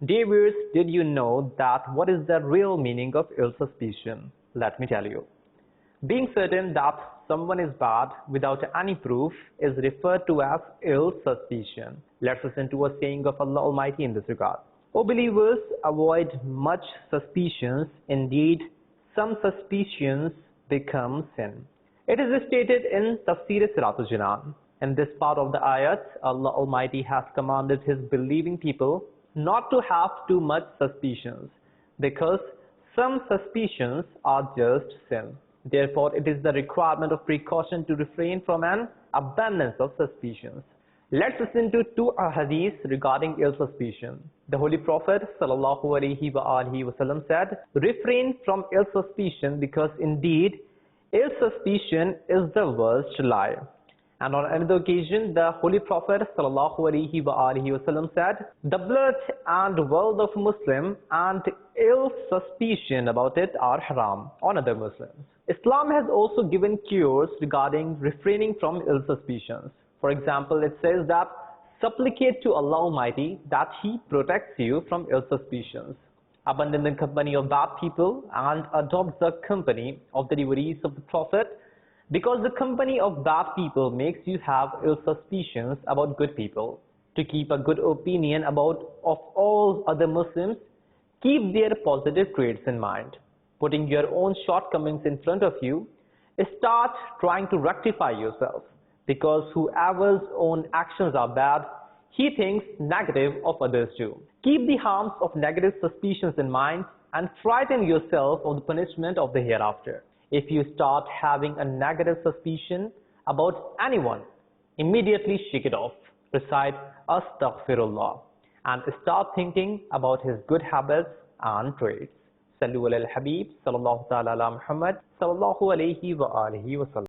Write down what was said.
Dear viewers, did you know that what is the real meaning of ill suspicion? Let me tell you. Being certain that someone is bad without any proof is referred to as ill suspicion. Let's listen to a saying of Allah Almighty in this regard. O believers, avoid much suspicions. Indeed, some suspicions become sin. It is stated in Tafsir Siratul Jinan. In this part of the ayat, Allah Almighty has commanded His believing people not to have too much suspicions, because some suspicions are just sin. Therefore, it is the requirement of precaution to refrain from an abundance of suspicions. Let's listen to two hadiths regarding ill suspicion. The Holy Prophet ﷺ said, refrain from ill suspicion, because indeed ill suspicion is the worst lie. And on another occasion, the Holy Prophet ﷺ said, the blood and wealth of Muslim and ill suspicion about it are haram on other Muslims. Islam has also given cures regarding refraining from ill suspicions. For example, it says that supplicate to Allah Almighty that He protects you from ill suspicions. Abandon the company of bad people and adopt the company of the devotees of the Prophet, because the company of bad people makes you have ill suspicions about good people. To keep a good opinion of all other Muslims, keep their positive traits in mind. Putting your own shortcomings in front of you, start trying to rectify yourself, because whoever's own actions are bad, he thinks negative of others too. Keep the harms of negative suspicions in mind and frighten yourself of the punishment of the hereafter. If you start having a negative suspicion about anyone, immediately shake it off. Recite Astaghfirullah and start thinking about his good habits and traits. Sallu ala al-Habib sallallahu ta'ala ala Muhammad sallallahu alayhi wa alihi wa sallam.